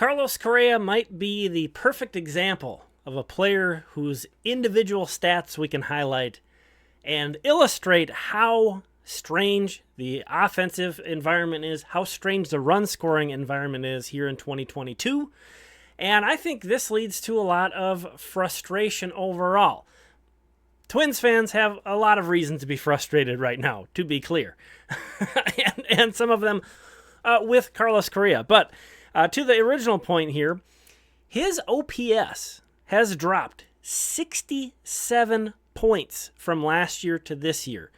Carlos Correa might be the perfect example of a player whose individual stats we can highlight and illustrate how strange the offensive environment is, how strange the run-scoring environment is here in 2022. And I think this leads to a lot of frustration overall. Twins fans have a lot of reason to be frustrated right now, to be clear. and some of them with Carlos Correa. But to the original point here, his OPS has dropped 67 points from last year to this year.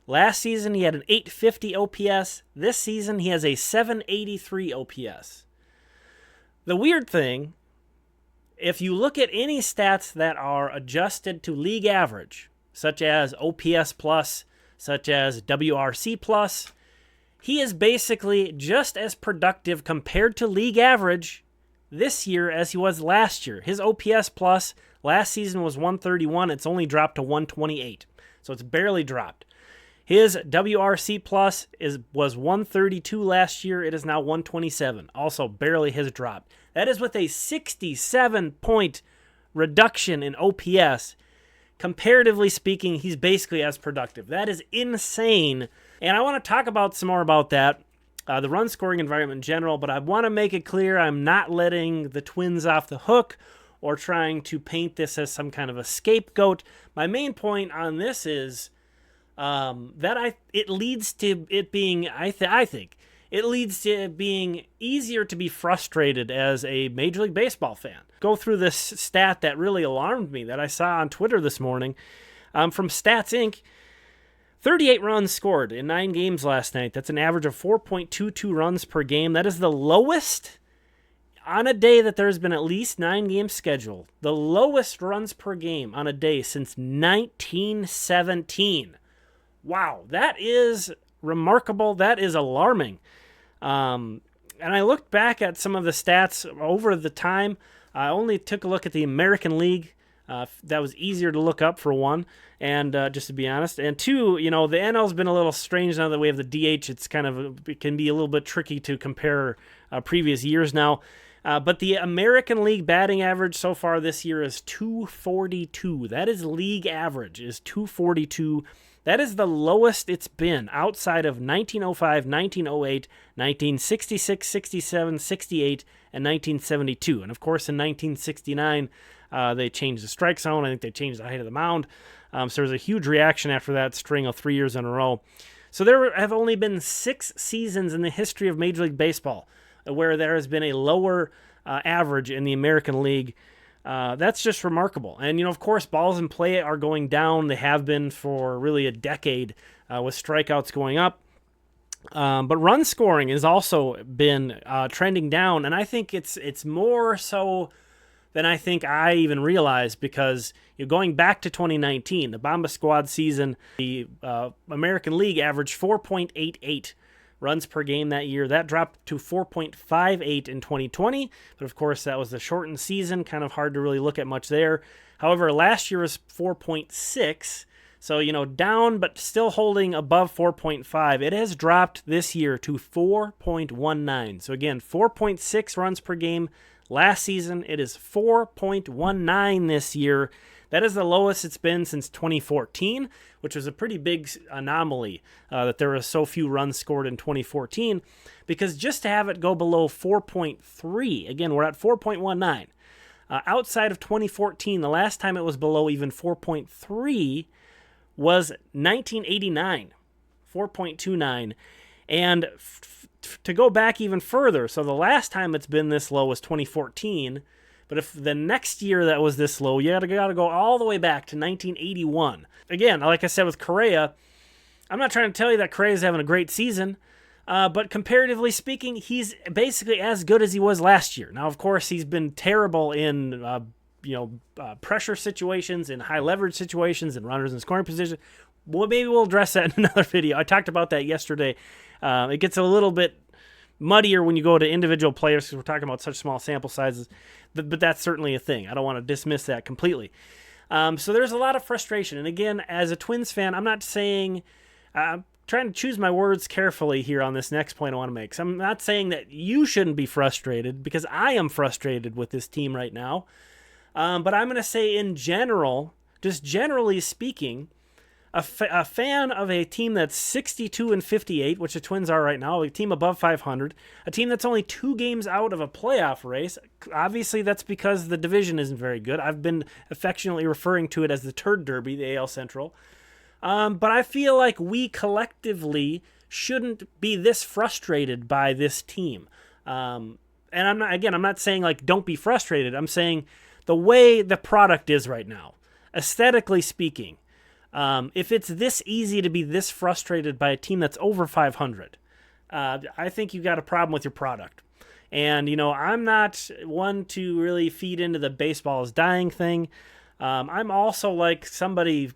Last season, he had an 850 OPS. This season, he has a 783 OPS. The weird thing, if you look at any stats that are adjusted to league average, such as OPS plus, such as WRC plus, he is basically just as productive compared to league average this year as he was last year. His OPS plus last season was 131. It's only dropped to 128. So it's barely dropped. His WRC plus was 132 last year. It is now 127. Also barely has dropped. That is with a 67-point reduction in OPS. Comparatively speaking, he's basically as productive. That is insane. And I want to talk about some more about that, the run scoring environment in general, but I want to make it clear I'm not letting the Twins off the hook or trying to paint this as some kind of a scapegoat. My main point on this is it leads to it being, I think, it leads to it being easier to be frustrated as a Major League Baseball fan. Go through this stat that really alarmed me that I saw on Twitter this morning from Stats Inc. 38 runs scored in 9 games last night. That's an average of 4.22 runs per game. That is the lowest on a day that there's been at least 9 games scheduled. The lowest runs per game on a day since 1917. Wow, that is remarkable. That is alarming. And I looked back at some of the stats over the time. I only took a look at the American League. That was easier to look up, for one, and just to be honest. And two, the NL's been a little strange now that we have the DH. It can be a little bit tricky to compare previous years now. But the American League batting average so far this year is 242. That is league average, is 242. That is the lowest it's been outside of 1905, 1908, 1966, 67, 68, and 1972. And of course, in 1969, they changed the strike zone. I think they changed the height of the mound. So there was a huge reaction after that string of 3 years in a row. So there have only been 6 seasons in the history of Major League Baseball where there has been a lower average in the American League. That's just remarkable. And, of course, balls in play are going down. They have been for really a decade with strikeouts going up. But run scoring has also been trending down. And I think it's more so than I think I even realized, because going back to 2019, the Bomba Squad season, the American League averaged 4.88 runs per game that year. That dropped to 4.58 in 2020, but of course that was the shortened season, kind of hard to really look at much there. However, last year was 4.6, so down but still holding above 4.5. It has dropped this year to 4.19. So again, 4.6 runs per game last season. It is 4.19 this year. That is the lowest it's been since 2014, which was a pretty big anomaly that there were so few runs scored in 2014, because just to have it go below 4.3, again, we're at 4.19. Outside of 2014, the last time it was below even 4.3 was 1989, 4.29. And to go back even further, so the last time it's been this low was 2014, but if the next year that was this low, you gotta go all the way back to 1981. Again, like I said with Correa, I'm not trying to tell you that Correa's having a great season, but comparatively speaking, he's basically as good as he was last year. Now, of course, he's been terrible in pressure situations, in high leverage situations, in runners in scoring position. Well, maybe we'll address that in another video. I talked about that yesterday. It gets a little bit muddier when you go to individual players because we're talking about such small sample sizes, but that's certainly a thing. I don't want to dismiss that completely. So there's a lot of frustration. And again, as a Twins fan, I'm not saying trying to choose my words carefully here on this next point I want to make. So I'm not saying that you shouldn't be frustrated, because I am frustrated with this team right now. But I'm going to say in general, just generally speaking, a fan of a team that's 62-58, which the Twins are right now, a team above 500, a team that's only 2 games out of a playoff race. Obviously, that's because the division isn't very good. I've been affectionately referring to it as the Turd Derby, the AL Central. But I feel like we collectively shouldn't be this frustrated by this team. And I'm not saying like don't be frustrated. I'm saying the way the product is right now, aesthetically speaking, if it's this easy to be this frustrated by a team that's over 500, I think you got a problem with your product. And, I'm not one to really feed into the baseball is dying thing. I'm also like somebody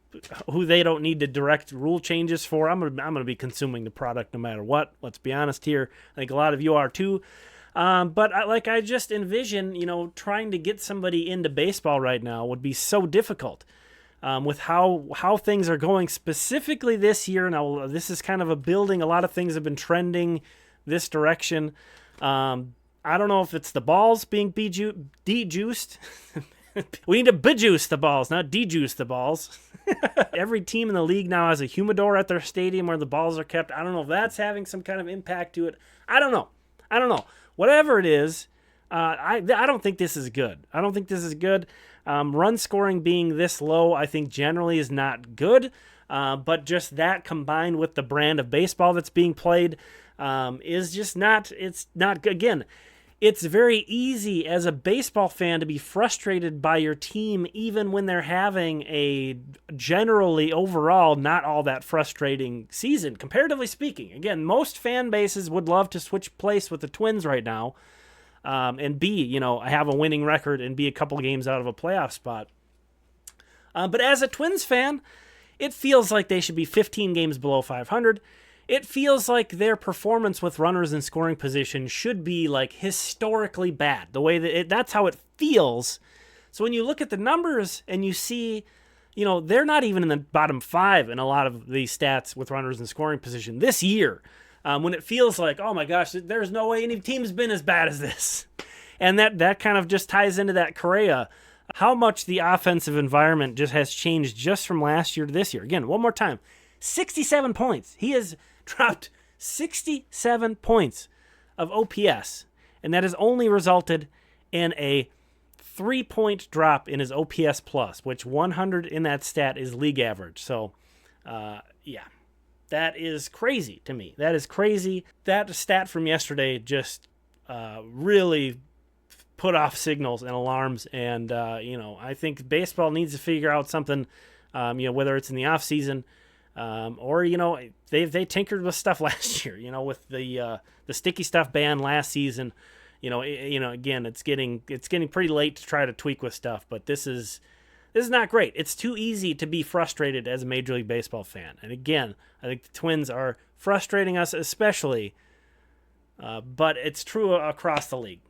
who they don't need to direct rule changes for. I'm gonna be consuming the product no matter what. Let's be honest here. I think a lot of you are too. But I just envision, trying to get somebody into baseball right now would be so difficult. With how things are going specifically this year. Now, this is kind of a building. A lot of things have been trending this direction. I don't know if it's the balls being de-juiced. We need to bejuice the balls, not de-juice the balls. Every team in the league now has a humidor at their stadium where the balls are kept. I don't know if that's having some kind of impact to it. I don't know. Whatever it is, I don't think this is good. Run scoring being this low, I think generally is not good. But just that combined with the brand of baseball that's being played is just not, it's not good. Again, it's very easy as a baseball fan to be frustrated by your team even when they're having a generally overall not all that frustrating season, comparatively speaking. Again, most fan bases would love to switch place with the Twins right now. And have a winning record and be a couple games out of a playoff spot. But as a Twins fan, it feels like they should be 15 games below 500. It feels like their performance with runners in scoring position should be like historically bad. The way that's how it feels. So when you look at the numbers and you see, they're not even in the bottom 5 in a lot of these stats with runners in scoring position this year. When it feels like, oh my gosh, there's no way any team's been as bad as this. And that kind of just ties into that Correa. How much the offensive environment just has changed just from last year to this year. Again, one more time, 67 points. He has dropped 67 points of OPS. And that has only resulted in a 3-point drop in his OPS plus, which 100 in that stat is league average. So, yeah. That is crazy to me. That is crazy. That stat from yesterday just really put off signals and alarms. And, I think baseball needs to figure out something, whether it's in the offseason or, they tinkered with stuff last year, with the sticky stuff ban last season. Again, it's getting pretty late to try to tweak with stuff, but this is not great. It's too easy to be frustrated as a Major League Baseball fan. And again, I think the Twins are frustrating us especially, but it's true across the league.